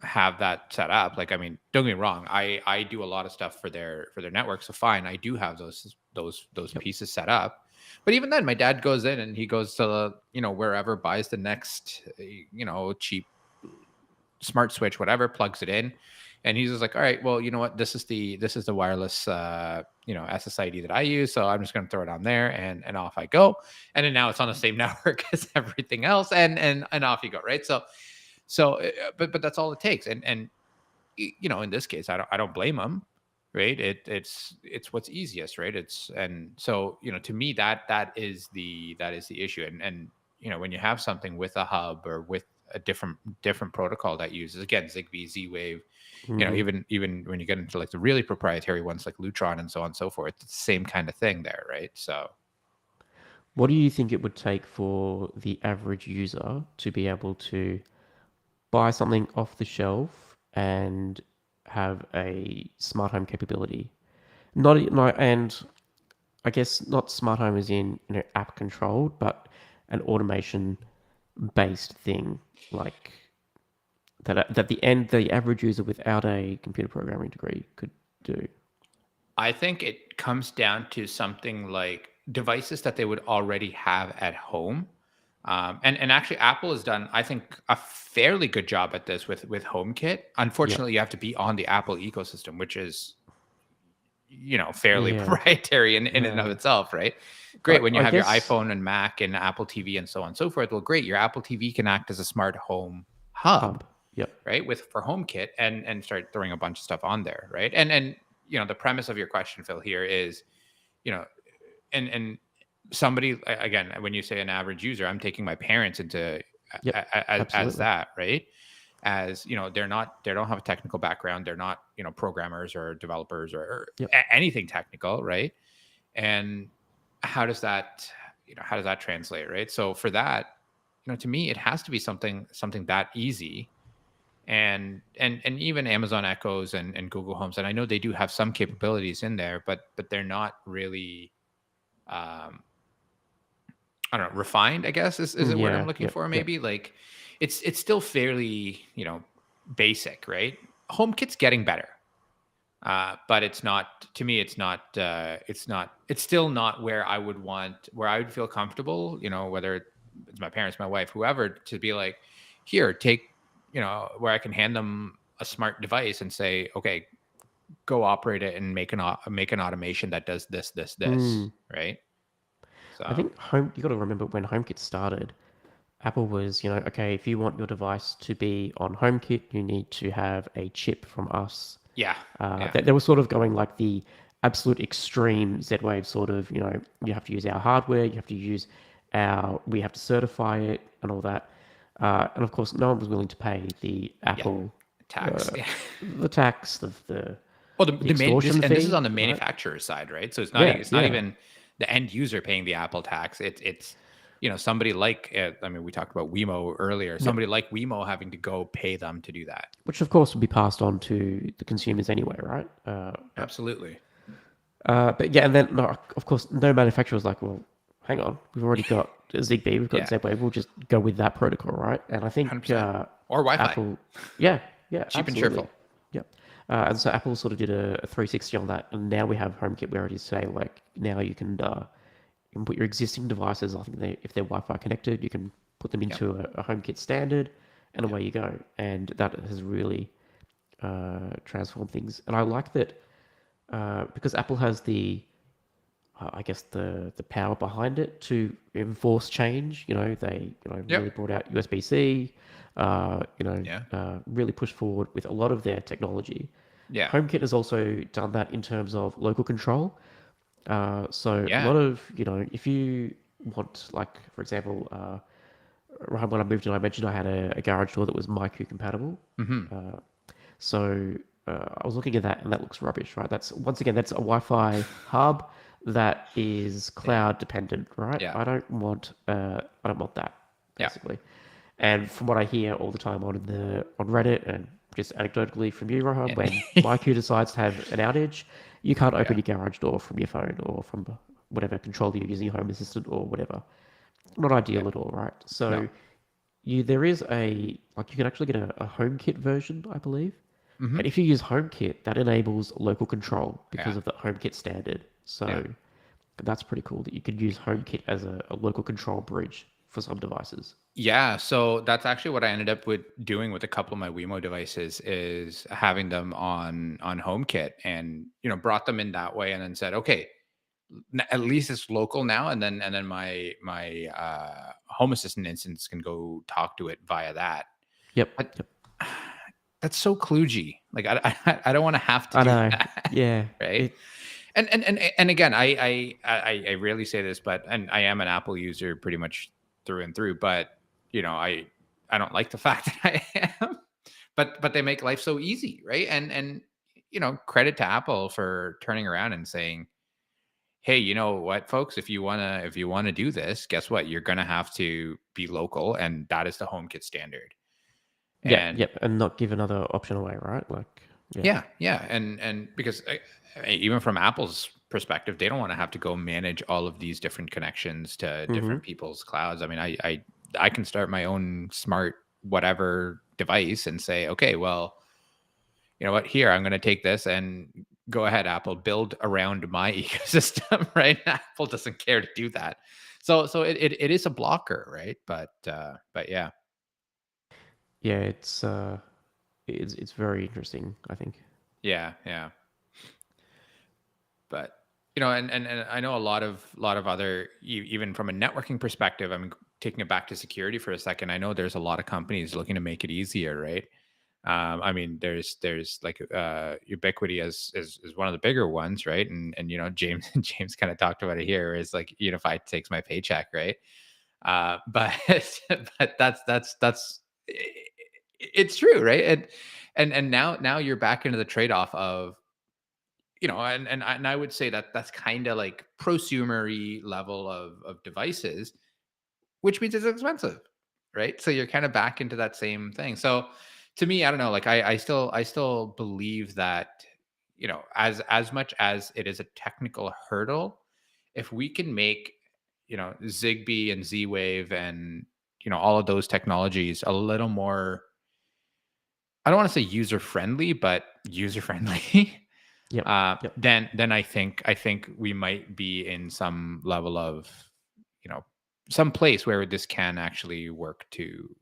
have that set up. Like, I mean, don't get me wrong, I do a lot of stuff for their network, so fine, I do have those Yep. pieces set up. But even then, my dad goes in and he goes to wherever, buys the next cheap smart switch, whatever, plugs it in, and he's just like, all right, well, you know what, this is the wireless SSID that I use, so I'm just going to throw it on there, and off I go. And then now it's on the same network as everything else, and off you go, right? But that's all it takes. And in this case, I don't blame him, right? It's what's easiest, right? And so, to me, that is the issue. And when you have something with a hub or with a different protocol that uses, again, zigbee, zwave, Hmm. even when you get into like the really proprietary ones like lutron and so on and so forth, it's the same kind of thing there, right? So What do you think it would take for the average user to be able to buy something off the shelf and have a smart home capability? Not, and I guess not smart home as in app controlled, but an automation based thing like that the average user without a computer programming degree could do. I think it comes down to something like devices that they would already have at home. And actually, Apple has done, I think, a fairly good job at this with HomeKit. Yep. Unfortunately, you have to be on the Apple ecosystem, which is fairly Yeah. proprietary in and of Yeah. itself, right? Great But when you I have your guess iPhone and Mac and Apple TV and so on and so forth. Well, great, your Apple TV can act as a smart home hub, hub. Yep. right? For HomeKit, and start throwing a bunch of stuff on there, right? And the premise of your question, Phil, here is, you know, and somebody, again, when you say an average user, I'm taking my parents into Yep. as Absolutely. that, right? As they don't have a technical background, they're not programmers or developers or Yep. anything technical, right? And how does that translate, right? So for that, to me, it has to be something that easy. And even Amazon Echoes and Google Homes, and I know they do have some capabilities in there, but they're not really um I don't know, refined, I guess is the word I'm Yeah. looking Yep. for, Yep. maybe. Like it's still fairly, basic, right? HomeKit's getting better. But it's not, to me. It's not. It's not. It's still not where I would want, where I would feel comfortable. Whether it's my parents, my wife, whoever, to be like, here, take. Where I can hand them a smart device and say, okay, go operate it and make an automation that does this, this, this, Mm. right? I So think home. You got to remember when HomeKit started, Apple was, okay, if you want your device to be on HomeKit, you need to have a chip from us. yeah, yeah, They were sort of going like the absolute extreme Z-Wave sort of, you have to use our hardware, you have to use we have to certify it and all that. And of course, no one was willing to pay the yeah. Apple, Tax, uh, yeah. the tax, Well, the this extortion and this is fee, on the right? manufacturer side, right? So Yeah, it's not yeah. even the end user paying the Apple tax. It's somebody like, I mean, we talked about Wemo earlier. Yep. Somebody like Wemo having to go pay them to do that. Which of course would be passed on to the consumers anyway, right? Absolutely. But yeah, and then no, of course, no manufacturer was like, well, hang on, we've already got Zigbee, we've got Yeah, Z-Wave, we'll just go with that protocol, right? And I think 100%. Or Wi-Fi, Apple, yeah, yeah, cheap and absolutely, cheerful. yep. And so Apple sort of did a 360 on that, and now we have HomeKit where it is today. Like now you can put your existing devices. I think if they're Wi-Fi connected, you can put them Yep, into a HomeKit standard, and yep, away you go. And that has really transformed things. And I like that because Apple has I guess the power behind it to enforce change. They yep, really brought out USB-C. yeah, Really pushed forward with a lot of their technology. yeah, HomeKit has also done that in terms of local control. So a yeah. lot of if you want, like for example, when I moved in, I mentioned I had a garage door that was MyQ compatible. Hmm. So I was looking at that, and that looks rubbish, right? That's once again, that's a Wi-Fi hub that is Yeah, cloud dependent, right? yeah, I don't want that yeah. basically. And from what I hear all the time on Reddit and just anecdotally from you, Rohan, And when MyQ decides to have an outage, you can't open yeah, your garage door from your phone or from whatever controller you're using, your home assistant or whatever. Not ideal yeah. at all, right? No. So there is you can actually get a HomeKit version, I believe. Hmm. And if you use HomeKit, that enables local control Yeah, because of the HomeKit standard. yeah. So that's pretty cool that you could use HomeKit as a local control bridge for some devices. Yeah, so that's actually what I ended up with doing with a couple of my Wemo devices, is having them on HomeKit, and brought them in that way, and then said, okay, at least it's local now, and then my home assistant instance can go talk to it via that. Yep, But yep. that's so kludgy. Like I don't want to have to I do know. that, Yeah. right? And again, I rarely say this, but and I am an Apple user pretty much through and through, but I don't like the fact that I am. But they make life so easy, right? And credit to Apple for turning around and saying, hey, you know what, folks, if you wanna do this, guess what? You're gonna have to be local, and that is the HomeKit standard. Yep, And yep. And not give another option away, right? Like, yeah. yeah, yeah, and because even from Apple's perspective, they don't want to have to go manage all of these different connections to Mm-hmm. different people's clouds. I mean, I can start my own smart whatever device and say, okay, well, you know what? Here, I'm going to take this and go ahead, Apple, build around my ecosystem. Right? Apple doesn't care to do that, so it is a blocker, right? But yeah. Yeah, it's very interesting, I think. Yeah, yeah. But and I know a lot of other, even from a networking perspective. I mean, taking it back to security for a second, I know there's a lot of companies looking to make it easier, right? I mean, there's like Ubiquity is one of the bigger ones, right? And James James kind of talked about it here, is like Unify takes my paycheck, right? But but that's it's true, right? And now you're back into the trade-off of, and I would say that that's kind of like prosumery level of devices, which means it's expensive, right? So you're kind of back into that same thing. So to me, I don't know, like I still believe that, as much as it is a technical hurdle, if we can make, Zigbee and Z-Wave and all of those technologies a little more, I don't want to say user friendly, but user friendly. Yep. Yep. then I think we might be in some level of, you know, some place where this can actually work to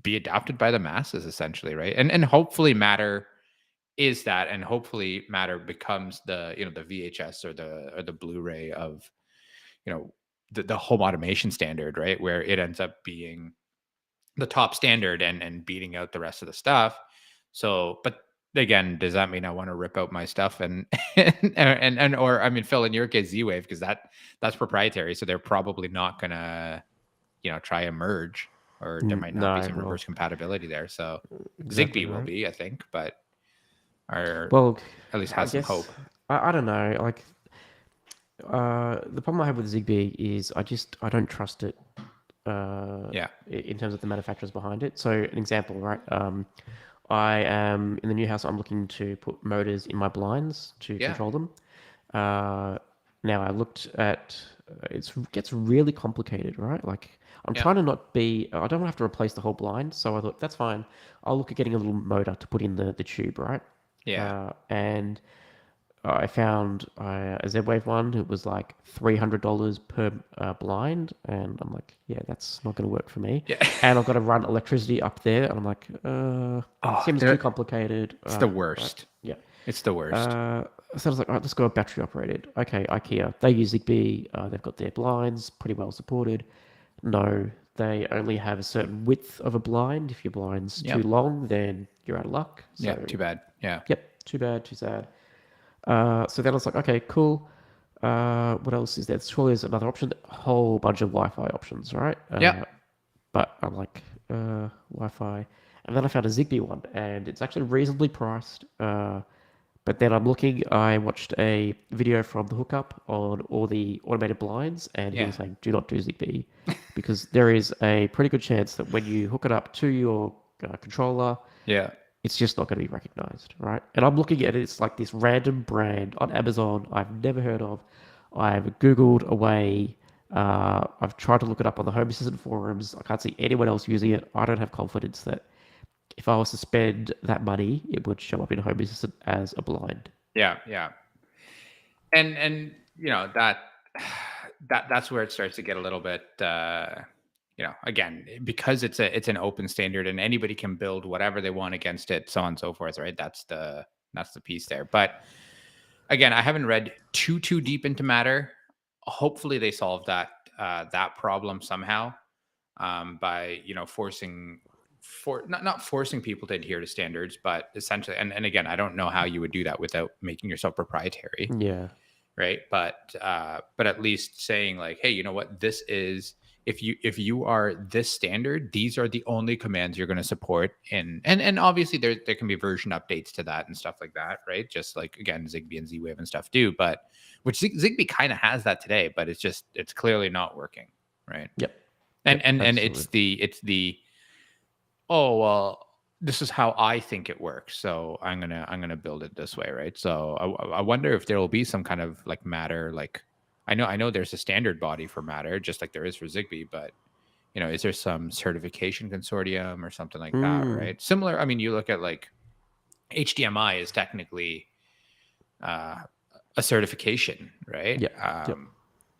be adopted by the masses, essentially, right? And hopefully matter is that, and hopefully matter becomes the, you know, the VHS or the Blu-ray of, you know, the home automation standard, right? Where it ends up being the top standard and beating out the rest of the stuff. So, but again, does that mean I want to rip out my stuff and and or I mean, Phil, in your case, Z-Wave, because that's proprietary, so they're probably not gonna, you know, try a merge, or there might not be No, some well, reverse compatibility there. So exactly Zigbee will right. be, I think, but or Well, at least I has some guess hope. I don't know. Like, the problem I have with Zigbee is I don't trust it Yeah, in terms of the manufacturers behind it. So an example, right? I am in the new house. I'm looking to put motors in my blinds to yeah, control them. Uh, now I looked at it gets really complicated, right? Like I'm yeah, trying to not be. I don't want to have to replace the whole blind, so I thought that's fine. I'll look at getting a little motor to put in the tube, right? yeah, And I found a Z-Wave one. It was like $300 per blind, and I'm like, yeah, that's not going to work for me. yeah. And I've got to run electricity up there, and I'm like, Oh, seems too complicated. it's the Right? worst. Yeah. It's the worst. Uh, so I was like, all right, let's go battery operated. Okay, IKEA, they use Zigbee. They've got their blinds pretty well supported. No, they only have a certain width of a blind. If your blind's too Yep. long, then you're out of luck. Yeah. So, Too bad. Yeah. yep, too bad, too sad. So then I was like, okay, cool. What else is there? Surely there's another option. A whole bunch of Wi-Fi options, right? Yep. But I'm like, Wi-Fi. And then I found a Zigbee one, and it's actually reasonably priced. But then I'm looking, I watched a video from the hookup on all the automated blinds, and he Yeah. was saying, do not do Zigbee, because there is a pretty good chance that when you hook it up to your controller, Yeah. it's just not going to be recognized, right? And I'm looking at it, it's like this random brand on Amazon I've never heard of. I've Googled away. I've tried to look it up on the Home Assistant forums. I can't see anyone else using it. I don't have confidence that if I was to spend that money, it would show up in Home Assistant as a blind. Yeah. Yeah. And you know that that's where it starts to get a little bit, you know, again, because it's an open standard and anybody can build whatever they want against it, so on and so forth, right? That's the piece there. But again, I haven't read too deep into matter. Hopefully they solve that problem somehow, by, you know, not forcing people to adhere to standards, but essentially, and again, I don't know how you would do that without making yourself proprietary, Yeah. right? But at least saying like, hey, you know what, this is, if you are this standard, these are the only commands you're going to support in, and obviously there can be version updates to that and stuff like that, right? Just like, again, Zigbee and Z-Wave and stuff do, but which Zigbee kind of has that today, but it's clearly not working, right? Yep. and Yep. and and Absolutely. it's the oh well, this is how I think it works, so I'm gonna build it this way, right? So I wonder if there will be some kind of like matter, like I know there's a standard body for matter, just like there is for Zigbee, but you know, is there some certification consortium or something like that, Mm. right? Similar, I mean, you look at like HDMI is technically uh, a certification, right? Yep. Yep.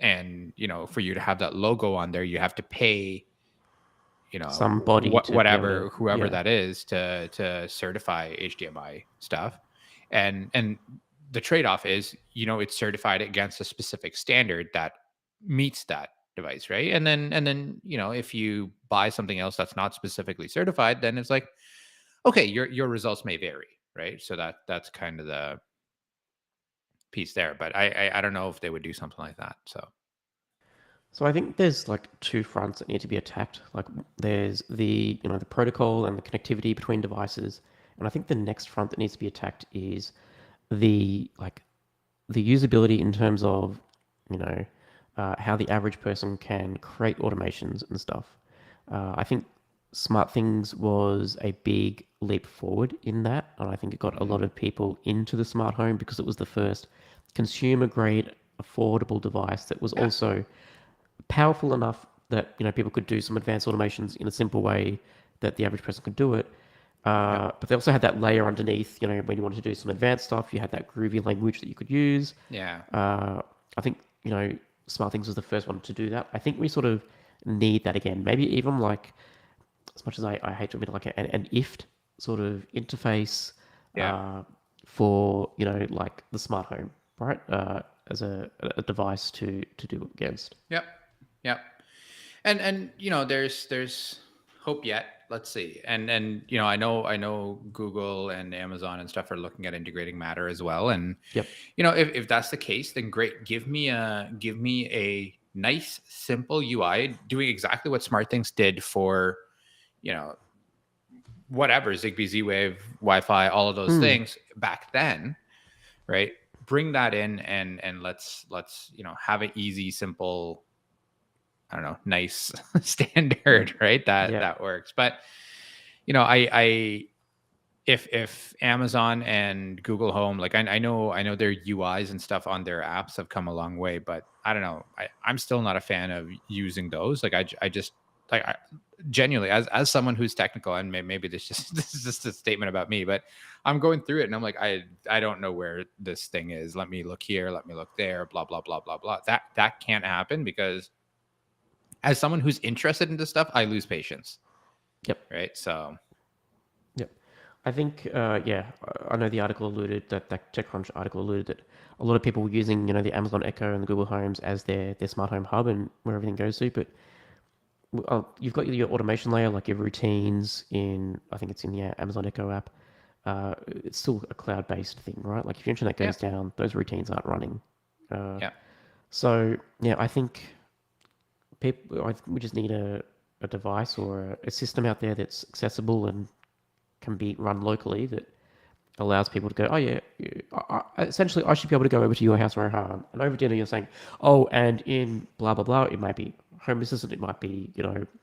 And you know, for you to have that logo on there, you have to pay, you know, Somebody to be able to, whatever, whoever yeah. that is, to certify HDMI stuff. And the trade-off is, you know, it's certified against a specific standard that meets that device, right? And then you know, if you buy something else that's not specifically certified, then it's like, okay, your results may vary, right? So that's kind of the piece there. But I don't know if they would do something like that. So So I think there's like two fronts that need to be attacked. Like there's the protocol and the connectivity between devices, and I think the next front that needs to be attacked is like the usability in terms of you know how the average person can create automations and stuff. I think Smart Things was a big leap forward in that, and I think it got a mhm. lot of people into the smart home because it was the first consumer grade affordable device that was Yeah, also powerful enough that people could do some advanced automations in a simple way that the average person could do it. Yep. But they also had that layer underneath, when you wanted to do some advanced stuff, you had that groovy language that you could use. Yeah. I think, SmartThings was the first one to do that. I think we sort of need that again. Maybe even like, as much as I hate to admit, like an IFT sort of interface Yeah. for, like the smart home, right? As a device to do it against. Yep. Yep. And there's hope yet. Let's see. And I know Google and Amazon and stuff are looking at integrating Matter as well. And Yep. if that's the case, then great. Give me a nice simple UI doing exactly what SmartThings did for you know whatever Zigbee, Z-Wave, Wi-Fi, all of those Mm, things back then, right? Bring that in and let's have an easy, simple, I don't know, nice standard, right? That yeah. that works. But I if Amazon and Google Home, like I know their UIs and stuff on their apps have come a long way, but I don't know. I'm still not a fan of using those. Like I just like I, genuinely as someone who's technical, and maybe this just this is just a statement about me, but I'm going through it and I'm like I don't know where this thing is. Let me look here. Let me look there. Blah blah blah blah blah. That can't happen because as someone who's interested in this stuff, I lose patience, Yep. right? So Yep. I think, yeah, I know the article alluded that TechCrunch article alluded that a lot of people were using, the Amazon Echo and the Google Homes as their smart home hub and where everything goes to. But you've got your automation layer, like your routines I think it's in the Amazon Echo app. It's still a cloud-based thing, right? Like if your internet yeah, goes down, those routines aren't running. yeah, So yeah, I think we just need a device or a system out there that's accessible and can be run locally that allows people to go, oh yeah, essentially I should be able to go over to your house, Rohan, and over dinner you're saying, oh, and in blah blah blah, it might be Home Assistant, it might be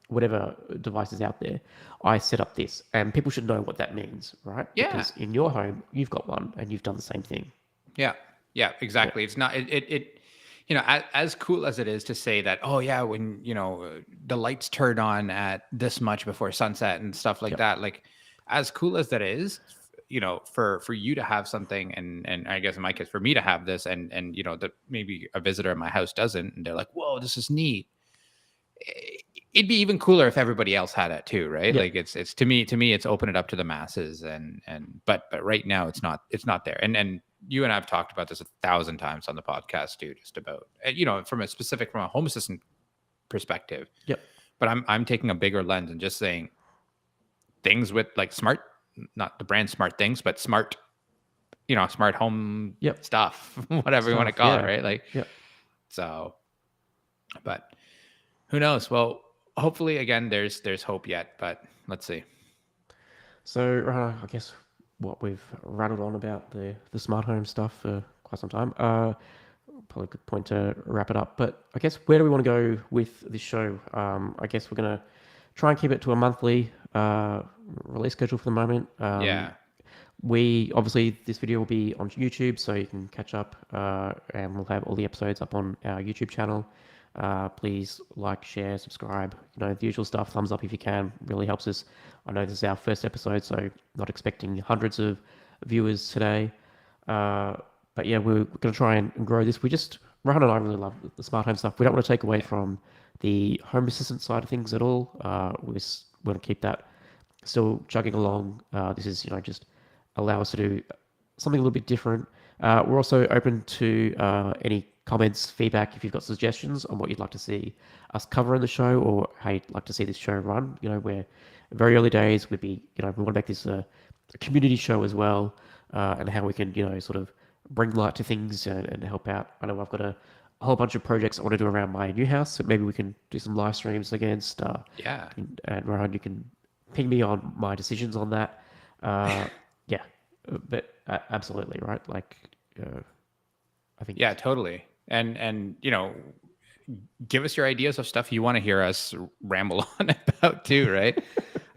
whatever device is out there. I set up this, and people should know what that means, right? yeah. Because in your home you've got one and you've done the same thing. Yeah. Yeah, Yeah, exactly. It's not as cool as it is to say that, oh yeah, when, the lights turn on at this much before sunset and stuff like yep, that, like as cool as that is, for you to have something and I guess in my case for me to have this and that maybe a visitor at my house doesn't and they're like, "Whoa, this is neat." It'd be even cooler if everybody else had it too, right? yep, Like it's to me it's open it up to the masses but right now it's not there. And you and I've talked about this 1,000 times on the podcast too, just about from a home assistant perspective. yep, But I'm taking a bigger lens and just saying things with like smart, not the brand smart things, but smart home yep. stuff, whatever you want to Stuff, call it, yeah, right? Like yep. so, but who knows? Well, hopefully, again, there's hope yet, but let's see. So I guess what we've rattled on about the smart home stuff for quite some time. Probably a good point to wrap it up. But I guess where do we want to go with this show? I guess we're gonna try and keep it to a monthly release schedule for the moment. Yeah, We obviously this video will be on YouTube, so you can catch up, and we'll have all the episodes up on our YouTube channel. Please like, share, subscribe. The usual stuff. Thumbs up if you can. Really helps us. I know this is our first episode, so not expecting hundreds of viewers today. But yeah, we're going to try and grow this. Rohan and I really love the smart home stuff. We don't want to take away yeah, from the home assistant side of things at all. We want to keep that still chugging along. This is, just allow us to do something a little bit different. We're also open to any comments, feedback, if you've got suggestions on what you'd like to see us cover in the show or how you'd like to see this show run. We're very early days. We want to make this a community show as well, and how we can, sort of bring light to things and help out. I know I've got a whole bunch of projects I want to do around my new house, so maybe we can do some live streams against. yeah, And Rohan, you can ping me on my decisions on that. Yeah, but absolutely right. Like, I think, yeah, totally. And give us your ideas of stuff you want to hear us ramble on about too, right?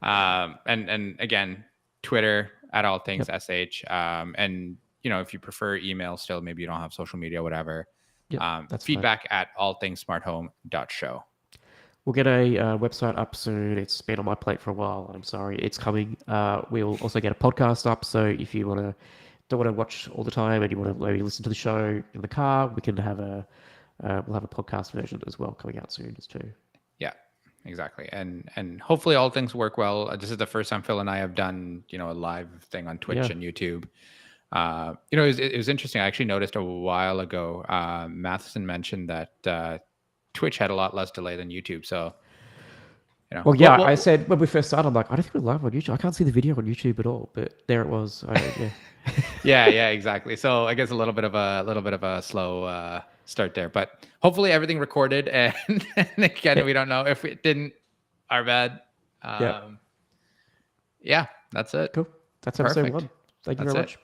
And again, Twitter at all things yep, sh. And if you prefer email, still maybe you don't have social media, whatever. yep, that's fine. Feedback at allthingssmarthome.show. We'll get a website up soon. It's been on my plate for a while. I'm sorry, it's coming. We'll also get a podcast up. So if you don't want to watch all the time and you want to maybe listen to the show in the car, we can have we'll have a podcast version as well coming out soon as too. Yeah, exactly. And hopefully all things work well. This is the first time Phil and I have done, a live thing on Twitch Yeah. and YouTube. It was interesting. I actually noticed a while ago, Matheson mentioned that Twitch had a lot less delay than YouTube. So, Well, yeah, I said when we first started, I'm like, I don't think we're live on YouTube. I can't see the video on YouTube at all, but there it was. Yeah. yeah, exactly. So I guess a little bit of a slow start there, but hopefully everything recorded. And again, we don't know if it didn't. Our bad. Yeah. Yeah, that's it. Cool. That's episode Perfect. 1. Thank you That's very it. much.